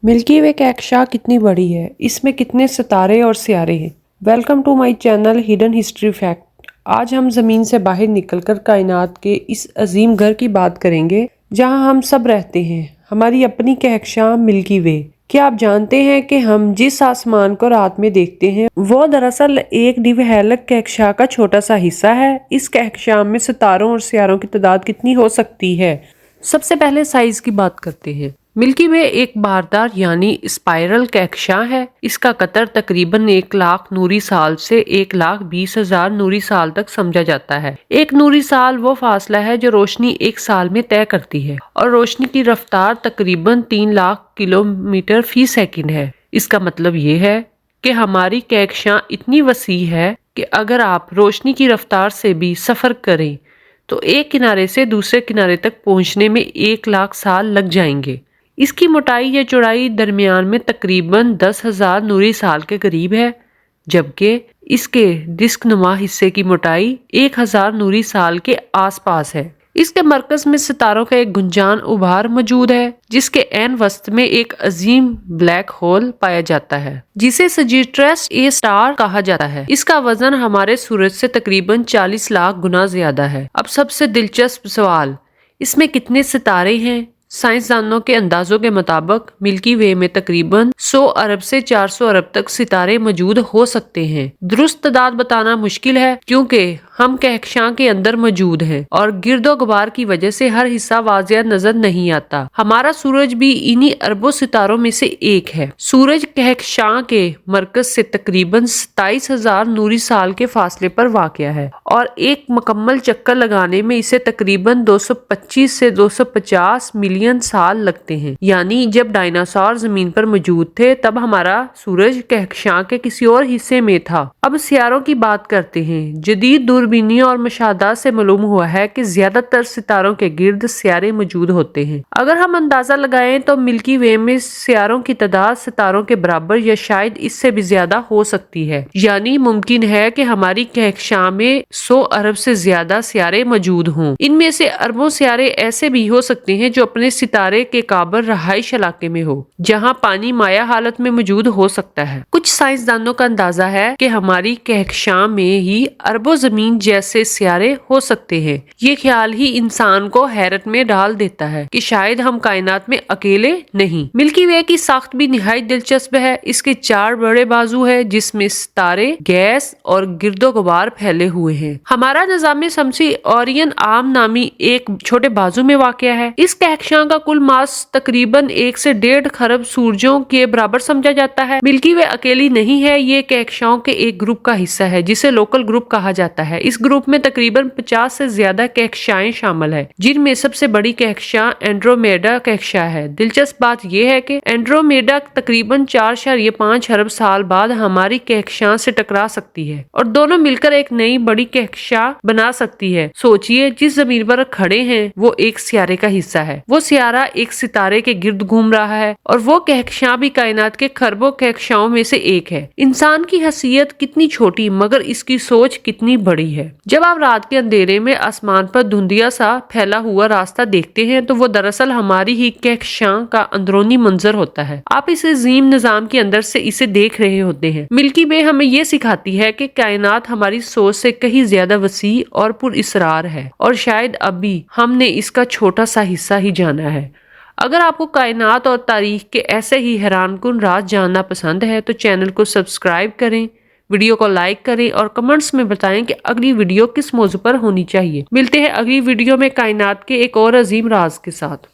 Milky वे कहकशां कितनी बड़ी है, इसमें कितने सितारे और सियारे हैं। Welcome to my channel hidden history fact. आज हम जमीन से बाहर निकलकर कायनात के इस अजीम घर की बात करेंगे जहां हम सब रहते हैं, हमारी अपनी कहकशां मिल्की वे। क्या आप जानते हैं कि हम जिस आसमान को रात में देखते हैं वो दरअसल एक डिविहेलक कहकशां का छोटा सा हिस्सा है। इस कहकशां में सितारों और सियारों की तादाद कितनी हो सकती है? सबसे पहले साइज की बात करते हैं। मिल्की वे एक बारदार यानी स्पाइरल कहकशां है। इसका कतर तकरीबन 1 लाख नूरी साल से 1,20,000 नूरी साल तक समझा जाता है। एक नूरी साल वो फासला है जो रोशनी एक साल में तय करती है और रोशनी की रफ्तार तकरीबन 3 लाख किलोमीटर फी सेकंड है। इसका मतलब ये है कि हमारी कहकशां इतनी वसी है कि अगर आप रोशनी की रफ्तार से भी सफर करें तो एक किनारे से दूसरे किनारे तक पहुंचने में 1 लाख साल लग जाएंगे। इसकी मोटाई या चौड़ाई दरमियान में तकरीबन 10,000 नूरी साल के करीब है, जबकि इसके डिस्क नुमा हिस्से की मोटाई 1,000 नूरी साल के आसपास है। इसके मरकज में सितारों का एक गुंजान उभार मौजूद है जिसके ऐन वस्त में एक अजीम ब्लैक होल पाया जाता है जिसे सजिट्रस ए स्टार कहा जाता है। इसका वजन हमारे सूरज से तकरीबन 40 लाख गुना ज्यादा है। अब सबसे दिलचस्प सवाल, इसमें कितने सितारे हैं? साइंसदानों के अंदाजों के मुताबिक मिल्की वे में तकरीबन 100 अरब से 400 अरब तक सितारे मौजूद हो सकते हैं। दुरुस्त तादाद बताना मुश्किल है क्योंकि हम कहकशां के अंदर मौजूद हैं और गिरदो गुबार की वजह से हर हिस्सा वाज़िया नजर नहीं आता। हमारा सूरज भी इन्हीं अरबों सितारों में से एक है। सूरज कहकशां के मरकज से तकरीबन 27,000 नूरी साल के फासले पर वाक़या है और एक मुकम्मल चक्कर लगाने में इसे तकरीबन 225 से 250 मिलियन साल लगते हैं। यानी जब डायनासोर जमीन पर मौजूद थे तब हमारा सूरज कहकशां के किसी और हिस्से में था। अब सियारों की बात करते हैं। जदीद दूरबीनियों और मुशाहदात से मालूम हुआ है कि ज्यादातर सितारों के गिर्द सियारे मौजूद होते हैं। अगर हम अंदाजा लगाएं तो मिल्की वे में सियारों की तादाद सितारों के बराबर या शायद इससे भी ज्यादा हो सकती है। यानी मुमकिन है कि हमारी कहकशां में 100 अरब से ज्यादा सियारे मौजूद हों। इनमें से अरबों सियारे ऐसे भी हो सकते हैं जो अपने सितारे के काबिल रहाइश इलाके में हो जहां पानी माया हालत में मौजूद हो सकता है। कुछ साइंसदानों का अंदाजा है कि हमारी कहकशां में ही अरबों जमीन जैसे सियारे हो सकते हैं। ये ख्याल ही इंसान को हैरत में डाल देता है कि शायद हम कायनात में अकेले नहीं। मिल्की वे की साख्त भी निहायत दिलचस्प है। इसके 4 बड़े बाजू है जिसमें सितारे, गैस और गिरदो गुबार फैले हुए हैं। हमारा निज़ाम शमसी ओरियन आम नामी एक छोटे बाजू में वाक़या है। इस कहकशां का कुल मास तकरीबन 1 से 1.5 खरब सूरजों के बराबर समझा जाता है। मिल्की वे अकेली नहीं है, ये कहकशां के एक ग्रुप का हिस्सा है जिसे लोकल ग्रुप कहा जाता है। इस ग्रुप में तकरीबन 50 से ज्यादा कहकशाएं शामिल है जिनमें सबसे बड़ी कहकशां एंड्रोमेडा कहकशां है। दिलचस्प बात यह है कि एंड्रोमेडा तकरीबन 4.5 अरब साल बाद हमारी कहकशां से टकरा सकती है और दोनों मिलकर एक नई बड़ी कहकशां बना सकती है। सोचिए, जिस जमीन पर खड़े हैं वो एक सियारे का हिस्सा है। वो सियारा एक सितारे के गिर्द घूम रहा है और वो कहकशां भी कायनात के खरबों कहकशाओं में से एक है। इंसान की हैसियत कितनी छोटी मगर इसकी सोच कितनी बड़ी है। जब आप रात के अंधेरे में आसमान पर धुंधिया सा फैला हुआ रास्ता देखते हैं तो वो दरअसल हमारी ही कहकशां का अंदरूनी मंजर होता है। आप इस अजीम निजाम के अंदर से इसे देख रहे होते हैं। मिल्की वे हमें ये सिखाती है कि कायनात हमारी सोच से कहीं ज्यादा वसी और पुरअसरार है और शायद अभी हमने इसका छोटा सा हिस्सा ही जाना है। अगर आपको कायनात और तारीख के ऐसे ही हैरानकुन राज जानना पसंद है तो चैनल को सब्सक्राइब करें, वीडियो को लाइक करें और कमेंट्स में बताएं कि अगली वीडियो किस मौजू पर होनी चाहिए। मिलते हैं अगली वीडियो में कायनात के एक और अजीम राज के साथ।